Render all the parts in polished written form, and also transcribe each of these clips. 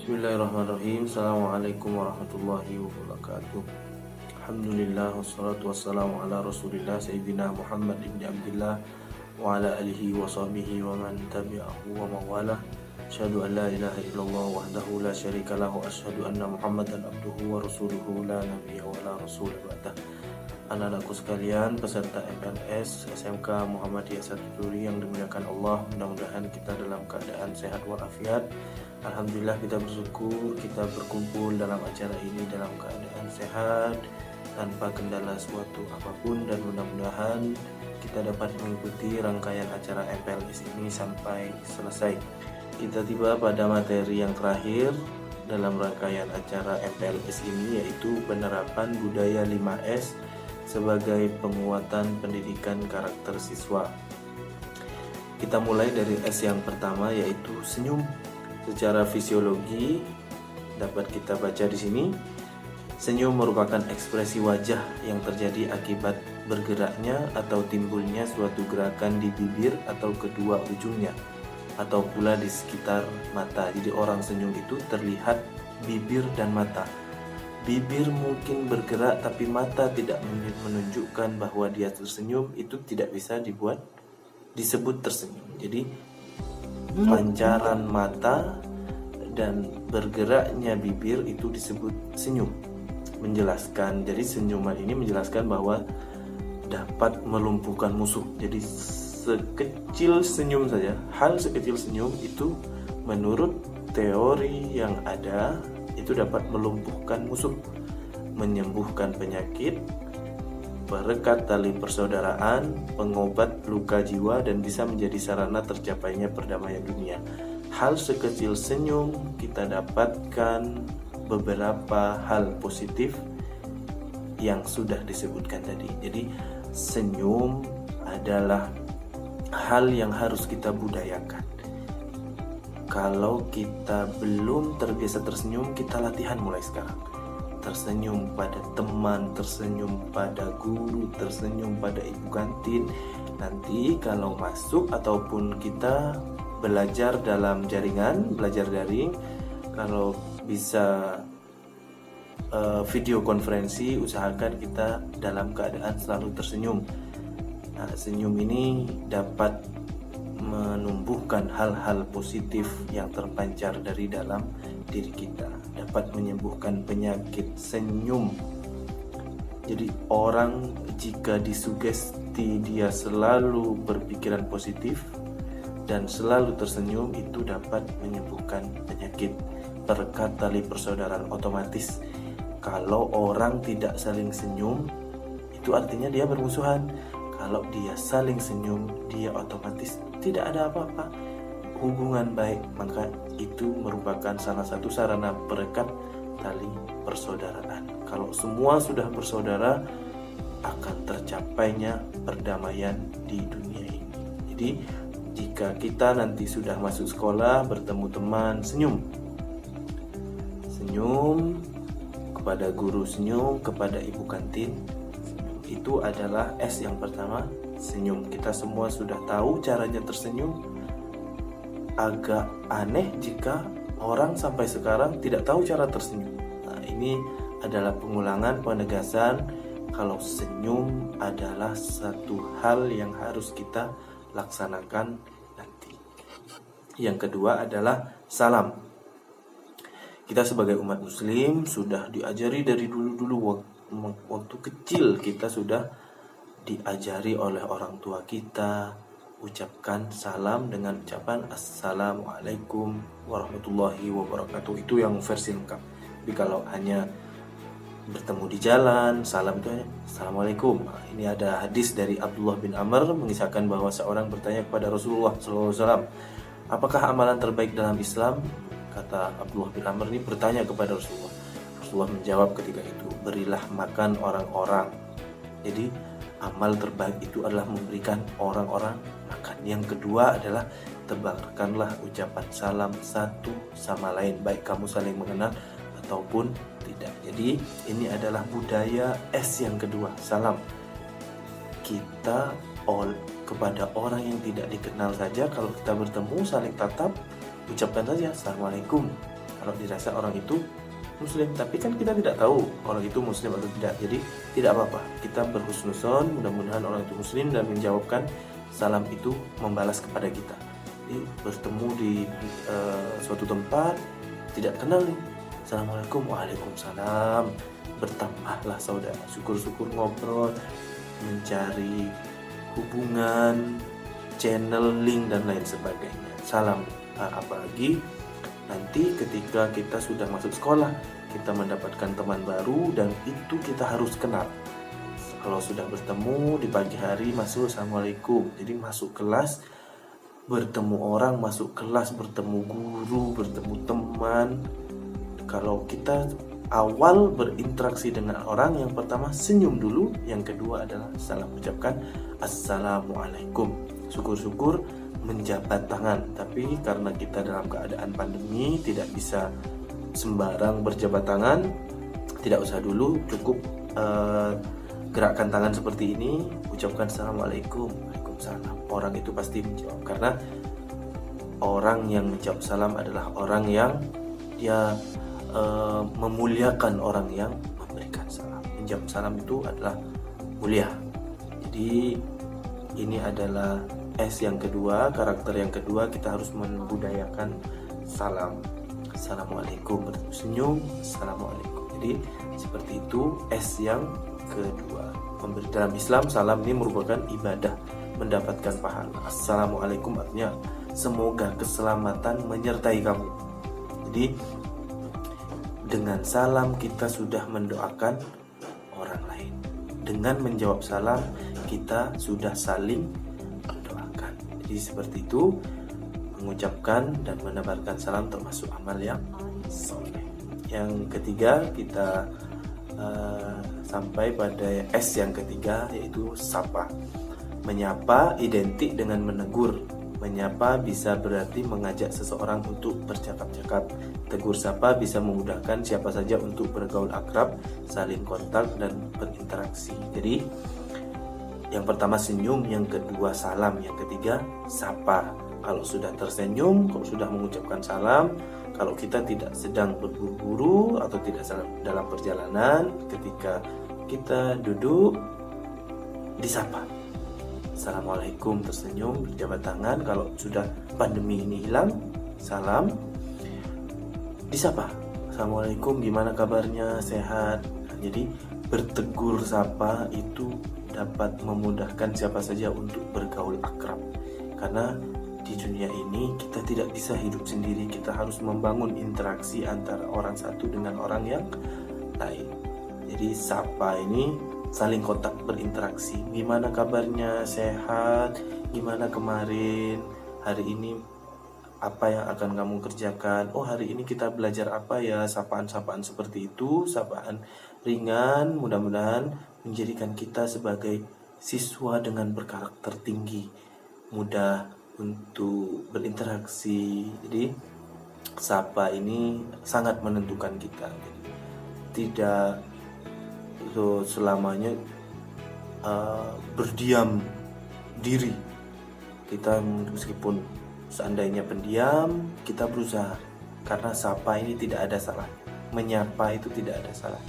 Bismillahirrahmanirrahim. Assalamualaikum warahmatullahi wabarakatuh. Alhamdulillah wassalatu wassalamu ala Rasulillah Sayyidina Muhammad ibn Abdillah wa ala alihi wa sahbihi wa man tabi'ahu wa mawalah. Asyhadu an la ilaha illallah wahdahu la syarika lahu, asyhadu anna Muhammadan abduhu wa rasuluhu la nabiyya wa la rasul ba'dah. Anak-anakku sekalian, peserta MLS SMK Muhammadiyah 1 Turi yang dimuliakan Allah, mudah-mudahan kita dalam keadaan sehat walafiat. Alhamdulillah, kita bersyukur kita berkumpul dalam acara ini dalam keadaan sehat tanpa kendala suatu apapun, dan mudah-mudahan kita dapat mengikuti rangkaian acara MPLS ini sampai selesai. Kita tiba pada materi yang terakhir dalam rangkaian acara MPLS ini, yaitu penerapan budaya 5S sebagai penguatan pendidikan karakter siswa. Kita mulai dari S yang pertama, yaitu senyum. Secara fisiologi dapat kita baca di sini, senyum merupakan ekspresi wajah yang terjadi akibat bergeraknya atau timbulnya suatu gerakan di bibir atau kedua ujungnya, atau pula di sekitar mata. Jadi orang senyum itu terlihat bibir dan mata. Bibir mungkin bergerak tapi mata tidak menunjukkan bahwa dia tersenyum, itu tidak bisa disebut tersenyum. Jadi pancaran mata dan bergeraknya bibir itu disebut senyum. Menjelaskan, jadi senyuman ini menjelaskan bahwa dapat melumpuhkan musuh. Jadi sekecil senyum saja, hal sekecil senyum itu menurut teori yang ada itu dapat melumpuhkan musuh, menyembuhkan penyakit, perekat tali persaudaraan, pengobat luka jiwa, dan bisa menjadi sarana tercapainya perdamaian dunia. Hal sekecil senyum kita dapatkan beberapa hal positif yang sudah disebutkan tadi. Jadi senyum adalah hal yang harus kita budayakan. Kalau kita belum terbiasa tersenyum, kita latihan mulai sekarang. Tersenyum pada teman, tersenyum pada guru, tersenyum pada ibu kantin. Nanti kalau masuk ataupun kita belajar dalam jaringan, belajar daring, kalau bisa video konferensi, usahakan kita dalam keadaan selalu tersenyum. Nah, senyum ini dapat menumbuhkan hal-hal positif yang terpancar dari dalam diri kita, dapat menyembuhkan penyakit. Senyum, jadi orang jika disugesti dia selalu berpikiran positif dan selalu tersenyum, itu dapat menyembuhkan penyakit. Perekat tali persaudaraan otomatis. Kalau orang tidak saling senyum, itu artinya dia bermusuhan. Kalau dia saling senyum, dia otomatis tidak ada apa-apa, hubungan baik. Maka itu merupakan salah satu sarana perekat tali persaudaraan. Kalau semua sudah bersaudara, akan tercapainya perdamaian di dunia ini. Jadi jika kita nanti sudah masuk sekolah, bertemu teman, senyum. Senyum kepada guru, senyum kepada ibu kantin. Itu adalah S yang pertama, senyum. Kita semua sudah tahu caranya tersenyum. Agak aneh jika orang sampai sekarang tidak tahu cara tersenyum. Nah, ini adalah pengulangan, penegasan kalau senyum adalah satu hal yang harus kita laksanakan nanti. Yang kedua adalah salam. Kita sebagai umat muslim sudah diajari dari dulu-dulu, waktu kecil kita sudah diajari oleh orang tua kita, ucapkan salam dengan ucapan Assalamualaikum warahmatullahi wabarakatuh. Itu yang versi lengkap. Tapi kalau hanya bertemu di jalan, salam itu hanya Assalamualaikum. Nah, ini ada hadis dari Abdullah bin Amr mengisahkan bahwa seorang bertanya kepada Rasulullah SAW, apakah amalan terbaik dalam Islam? Kata Abdullah bin Amr ini bertanya kepada Rasulullah. Rasulullah menjawab ketika itu, berilah makan orang-orang. Jadi amal terbaik itu adalah memberikan orang-orang makan. Yang kedua adalah tebarkanlah ucapan salam satu sama lain, baik kamu saling mengenal ataupun tidak. Jadi ini adalah budaya S yang kedua, salam. Kita kepada orang yang tidak dikenal saja, kalau kita bertemu saling tatap, ucapkan saja Assalamualaikum. kalau dirasa orang itu muslim, tapi kan kita tidak tahu orang itu muslim atau tidak. Jadi tidak apa-apa, kita berhusnuzon, mudah-mudahan orang itu muslim dan menjawabkan salam itu membalas kepada kita. Jadi bertemu di suatu tempat tidak kenal nih, assalamualaikum, waalaikumsalam, bertambahlah saudara, syukur-syukur ngobrol, mencari hubungan, channel, link dan lain sebagainya. Salam. Apalagi nanti ketika kita sudah masuk sekolah, kita mendapatkan teman baru dan itu kita harus kenal. Kalau sudah bertemu di pagi hari, masuk assalamualaikum. Jadi masuk kelas, bertemu orang, masuk kelas, bertemu guru, bertemu teman. Kalau kita awal berinteraksi dengan orang, yang pertama senyum dulu, yang kedua adalah salam, ucapkan assalamualaikum. Syukur-syukur menjabat tangan, tapi karena kita dalam keadaan pandemi tidak bisa sembarang berjabat tangan, tidak usah dulu, cukup gerakkan tangan seperti ini, ucapkan assalamualaikum, waalaikumsalam. Orang itu pasti menjawab, karena orang yang menjawab salam adalah orang yang dia memuliakan orang yang memberikan salam. Menjawab salam itu adalah mulia. Jadi ini adalah S yang kedua, karakter yang kedua, kita harus membudayakan salam. Assalamualaikum, senyum, assalamualaikum. Jadi seperti itu S yang kedua. Dalam Islam salam ini merupakan ibadah, mendapatkan pahala. Assalamualaikum artinya semoga keselamatan menyertai kamu. Jadi dengan salam kita sudah mendoakan orang lain. Dengan menjawab salam kita sudah saling mendoakan. Jadi seperti itu, mengucapkan dan menebarkan salam termasuk amal yang soleh. Yang ketiga kita sampai pada S yang ketiga, yaitu sapa. Menyapa identik dengan menegur. Menyapa bisa berarti mengajak seseorang untuk bercakap-cakap. Tegur sapa bisa memudahkan siapa saja untuk bergaul akrab, saling kontak dan berinteraksi. Jadi yang pertama senyum, yang kedua salam, yang ketiga sapa. Kalau sudah tersenyum, kalau sudah mengucapkan salam, kalau kita tidak sedang berburu-buru atau tidak dalam perjalanan, ketika kita duduk disapa. Assalamualaikum, tersenyum, berjabat tangan. Kalau sudah pandemi ini hilang, salam, disapa. Assalamualaikum, gimana kabarnya, sehat? Jadi bertegur sapa itu dapat memudahkan siapa saja untuk bergaul akrab. Karena di dunia ini kita tidak bisa hidup sendiri, kita harus membangun interaksi antara orang satu dengan orang yang lain. Jadi sapa ini saling kontak, berinteraksi. Gimana kabarnya, sehat? Gimana kemarin? Hari ini apa yang akan kamu kerjakan? Oh, hari ini kita belajar apa ya? Sapaan-sapaan seperti itu, sapaan ringan, mudah-mudahan menjadikan kita sebagai siswa dengan berkarakter tinggi, mudah untuk berinteraksi. Jadi sapa ini sangat menentukan kita. Tidak selamanya berdiam diri. Kita meskipun seandainya pendiam, kita berusaha, karena sapa ini tidak ada salah, menyapa itu tidak ada salah.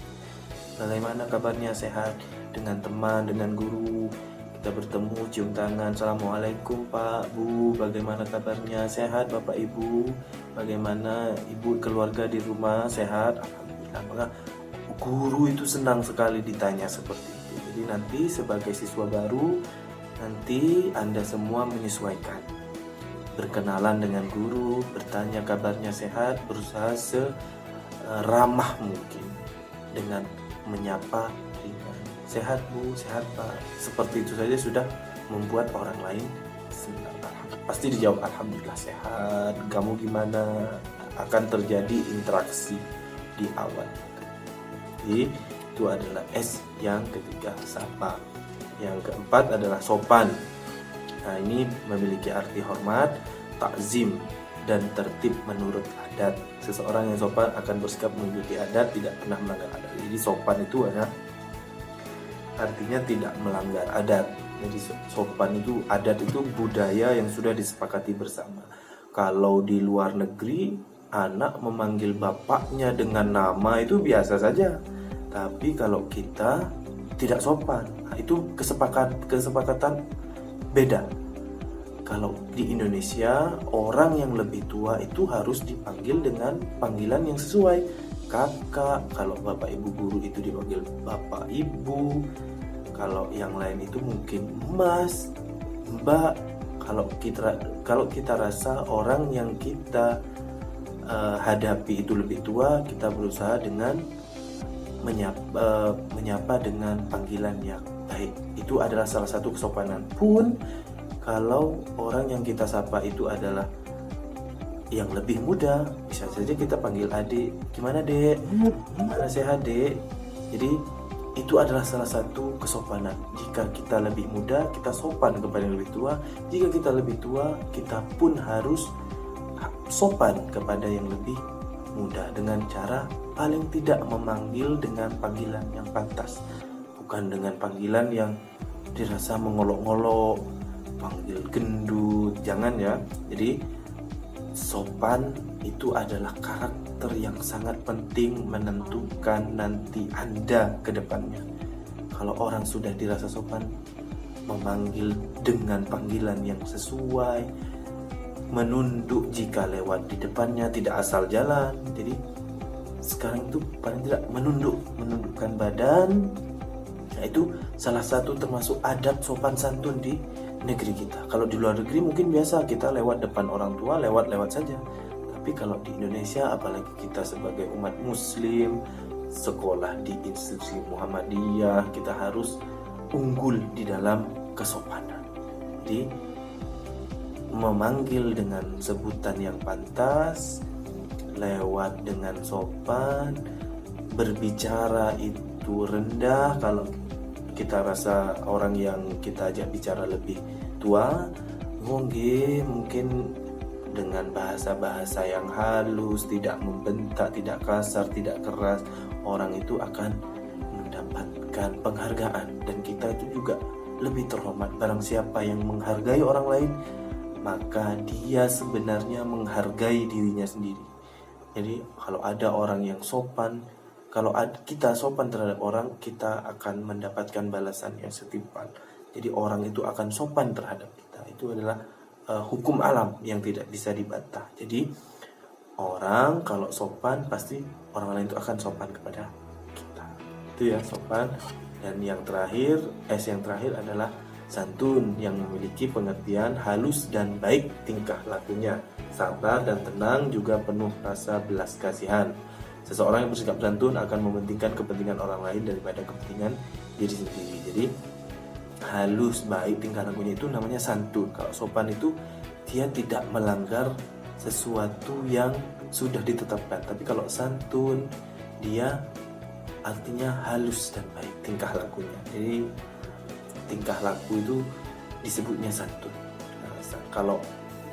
Bagaimana kabarnya, sehat? Dengan teman, dengan guru, kita bertemu, cium tangan, assalamualaikum Pak, Bu, bagaimana kabarnya, sehat Bapak Ibu? Bagaimana Ibu, keluarga di rumah, sehat? Alhamdulillah. Maka guru itu senang sekali ditanya seperti itu. Jadi nanti sebagai siswa baru, nanti Anda semua menyesuaikan, berkenalan dengan guru, bertanya kabarnya sehat, berusaha seramah mungkin dengan menyapa ringan, sehat Bu, sehat Pak. Seperti itu saja sudah membuat orang lain senang. Pasti dijawab alhamdulillah sehat, kamu gimana? Akan terjadi interaksi di awal. Jadi itu adalah S yang ketiga, sapa. Yang keempat adalah sopan. Nah, ini memiliki arti hormat, takzim, dan tertib menurut adat. Seseorang yang sopan akan bersikap mengikuti adat, tidak pernah melanggar adat. Jadi sopan itu adalah artinya tidak melanggar adat. Jadi sopan itu, adat itu budaya yang sudah disepakati bersama. Kalau di luar negeri anak memanggil bapaknya dengan nama itu biasa saja. Tapi kalau kita tidak sopan, itu kesepakatan beda. Kalau di Indonesia, orang yang lebih tua itu harus dipanggil dengan panggilan yang sesuai. Kakak, kalau bapak ibu guru itu dipanggil bapak ibu. Kalau yang lain itu mungkin mas, mbak. Kalau kita rasa orang yang kita hadapi itu lebih tua, kita berusaha dengan menyapa dengan panggilan yang baik. Itu adalah salah satu kesopanan. Pun kalau orang yang kita sapa itu adalah yang lebih muda, bisa saja kita panggil adik. Gimana dek? Gimana sehat dek? Jadi itu adalah salah satu kesopanan. Jika kita lebih muda, kita sopan kepada yang lebih tua. Jika kita lebih tua, kita pun harus sopan kepada yang lebih muda dengan cara paling tidak memanggil dengan panggilan yang pantas, bukan dengan panggilan yang dirasa mengolok-olok, panggil gendut, jangan ya. Jadi sopan itu adalah karakter yang sangat penting menentukan nanti Anda ke depannya. Kalau orang sudah dirasa sopan, memanggil dengan panggilan yang sesuai, menunduk jika lewat di depannya, tidak asal jalan. Jadi sekarang itu paling tidak menundukkan badan. Nah, itu salah satu termasuk adab sopan santun di negeri kita. Kalau di luar negeri mungkin biasa kita lewat depan orang tua, lewat saja. Tapi kalau di Indonesia, apalagi kita sebagai umat muslim, sekolah di institusi Muhammadiyah, kita harus unggul di dalam kesopanan. Jadi memanggil dengan sebutan yang pantas, lewat dengan sopan, berbicara itu rendah. Kalau kita rasa orang yang kita ajak bicara lebih tua, mungkin dengan bahasa-bahasa yang halus, tidak membentak, tidak kasar, tidak keras, orang itu akan mendapatkan penghargaan. Dan kita itu juga lebih terhormat. Barang siapa yang menghargai orang lain, maka dia sebenarnya menghargai dirinya sendiri. Jadi kalau ada orang yang sopan, kalau kita sopan terhadap orang, kita akan mendapatkan balasan yang setimpal. Jadi orang itu akan sopan terhadap kita. Itu adalah hukum alam yang tidak bisa dibantah. Jadi orang kalau sopan, pasti orang lain itu akan sopan kepada kita. Itu ya sopan. Dan yang terakhir, yang terakhir adalah santun, yang memiliki pengertian halus dan baik tingkah lakunya, sabar dan tenang, juga penuh rasa belas kasihan. Seseorang yang bersikap santun akan mementingkan kepentingan orang lain daripada kepentingan diri sendiri. Jadi halus, baik tingkah lakunya itu namanya santun. Kalau sopan itu dia tidak melanggar sesuatu yang sudah ditetapkan. Tapi kalau santun, dia artinya halus dan baik tingkah lakunya. Jadi tingkah laku itu disebutnya santun. Kalau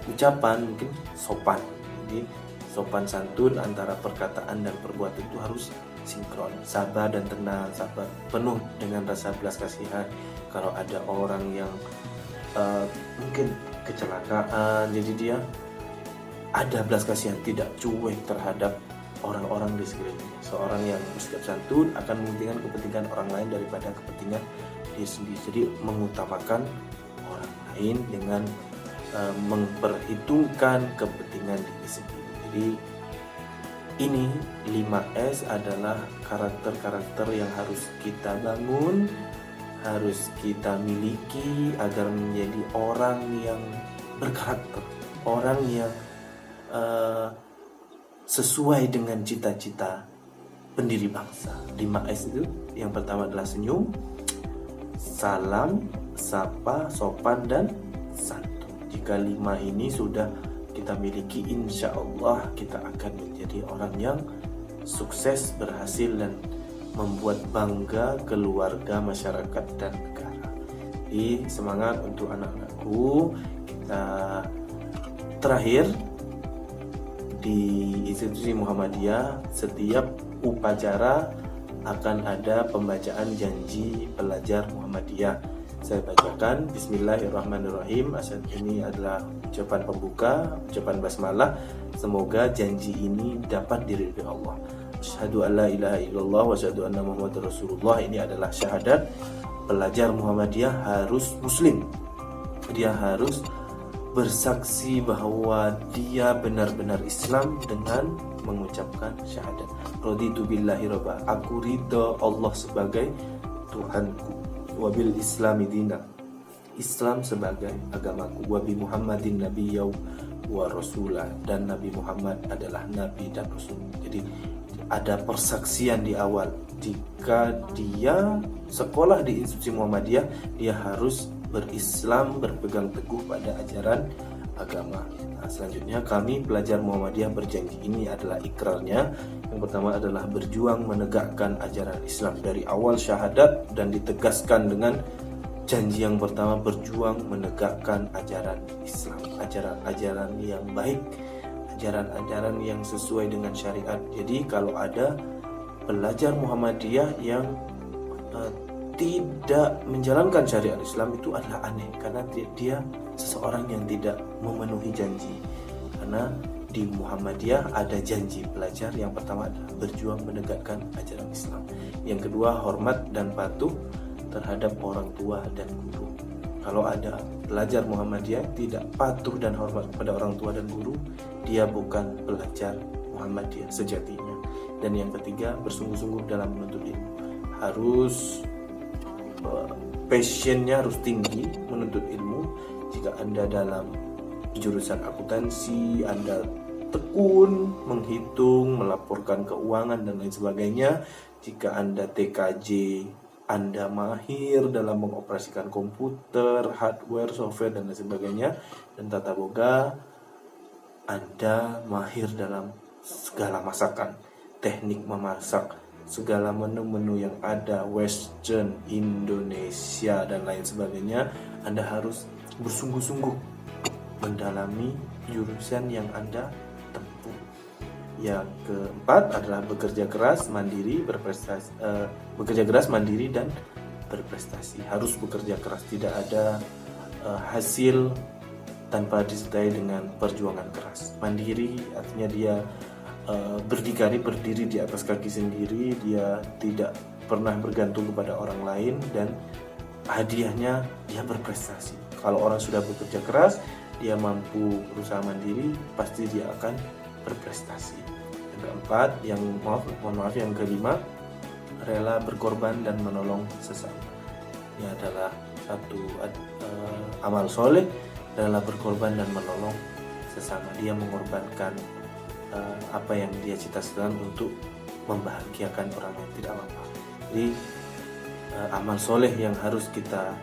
ucapan mungkin sopan. Jadi sopan santun antara perkataan dan perbuatan itu harus sinkron. Sabar dan tenang, sabar penuh dengan rasa belas kasihan. Kalau ada orang yang mungkin kecelakaan, jadi dia ada belas kasihan, tidak cuek terhadap orang-orang di sekelilingnya. Seorang yang bersikap santun akan mementingkan kepentingan orang lain daripada kepentingan diri sendiri. Jadi mengutamakan orang lain dengan memperhitungkan kepentingan diri sendiri. Jadi ini 5S adalah karakter-karakter yang harus kita bangun, harus kita miliki agar menjadi orang yang berkarakter, orang yang sesuai dengan cita-cita pendiri bangsa. 5S itu yang pertama adalah senyum, salam, sapa, sopan, dan santun. Jika 5 ini sudah kita miliki, insya Allah kita akan menjadi orang yang sukses, berhasil, dan membuat bangga keluarga, masyarakat, dan negara. Jadi semangat untuk anak-anakku. Kita terakhir di institusi Muhammadiyah, setiap upacara akan ada pembacaan janji pelajar Muhammadiyah. Saya bacakan. Bismillahirrahmanirrahim. Ini adalah ucapan pembuka, ucapan basmalah. Semoga janji ini dapat diridhoi Allah. Asyhadu an la ilaha illallah wa asyhadu anna Muhammadar Rasulullah. Ini adalah syahadat pelajar Muhammadiyah harus muslim. Dia harus bersaksi bahwa dia benar-benar Islam dengan mengucapkan syahadat. Raditu billahi rabba. Aku ridho Allah sebagai Tuhanku. Wabil islami dina. Islam sebagai agamaku. Wabi Muhammadin nabiyyaw wa rasulah. Dan Nabi Muhammad adalah nabi dan rasul. Jadi ada persaksian di awal. Jika dia sekolah di institusi Muhammadiyah, dia harus berislam, berpegang teguh pada ajaran agama. Nah, selanjutnya kami pelajar Muhammadiyah berjanji, ini adalah ikrarnya. Yang pertama adalah berjuang menegakkan ajaran Islam dari awal syahadat, dan ditegaskan dengan janji yang pertama, berjuang menegakkan ajaran Islam, ajaran-ajaran yang baik, ajaran-ajaran yang sesuai dengan syariat. Jadi kalau ada pelajar Muhammadiyah yang tidak menjalankan syariat Islam, itu adalah aneh, karena dia seseorang yang tidak memenuhi janji. Karena di Muhammadiyah ada janji pelajar, yang pertama adalah berjuang menegakkan ajaran Islam, yang kedua hormat dan patuh terhadap orang tua dan guru. Kalau ada pelajar Muhammadiyah tidak patuh dan hormat kepada orang tua dan guru, dia bukan pelajar Muhammadiyah sejatinya. Dan yang ketiga, bersungguh-sungguh dalam menuntut ilmu. Harus passionnya harus tinggi menuntut ilmu. Jika Anda dalam jurusan akuntansi, Anda tekun menghitung, melaporkan keuangan dan lain sebagainya. Jika Anda TKJ, Anda mahir dalam mengoperasikan komputer, hardware, software dan lain sebagainya. Dan tata boga, Anda mahir dalam segala masakan, teknik memasak, segala menu-menu yang ada, Western, Indonesia dan lain sebagainya. Anda harus bersungguh-sungguh mendalami jurusan yang Anda tempuh. Yang keempat adalah bekerja keras, mandiri, berprestasi. Bekerja keras, mandiri dan berprestasi. Harus bekerja keras, tidak ada hasil tanpa disertai dengan perjuangan keras. Mandiri artinya dia berdiri di atas kaki sendiri, dia tidak pernah bergantung kepada orang lain, dan hadiahnya dia berprestasi. Kalau orang sudah bekerja keras, dia mampu berusaha mandiri, pasti dia akan berprestasi. Yang keempat, yang kelima, rela berkorban dan menolong sesama. Ini adalah satu amal soleh, rela berkorban dan menolong sesama. Dia mengorbankan apa yang dia cita-citakan untuk membahagiakan orang yang tidak mampu. Jadi amal soleh yang harus kita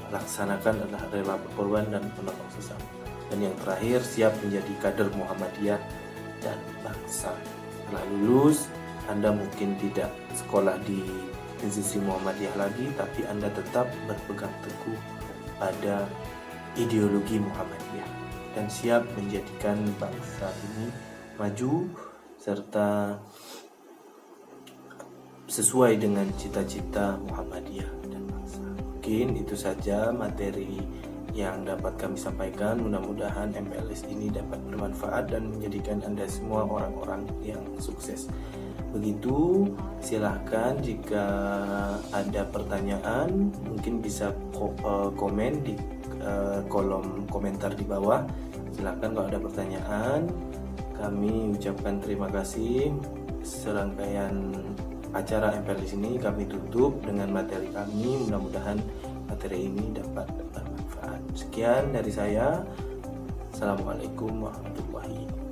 laksanakan adalah rela berkorban dan menolong sesama. Dan yang terakhir, siap menjadi kader Muhammadiyah dan bangsa. Setelah lulus, Anda mungkin tidak sekolah di institusi Muhammadiyah lagi, tapi Anda tetap berpegang teguh pada ideologi Muhammadiyah dan siap menjadikan bangsa ini maju serta sesuai dengan cita-cita Muhammadiyah dan bangsa. Mungkin itu saja materi yang dapat kami sampaikan. Mudah-mudahan MPLS ini dapat bermanfaat dan menjadikan Anda semua orang-orang yang sukses. Begitu, silahkan jika ada pertanyaan mungkin bisa komen di kolom komentar di bawah. Silahkan kalau ada pertanyaan. Kami ucapkan terima kasih. Serangkaian acara MPLS ini kami tutup dengan materi kami. Mudah-mudahan materi ini dapat bermanfaat. Sekian dari saya. Assalamualaikum warahmatullahi wabarakatuh.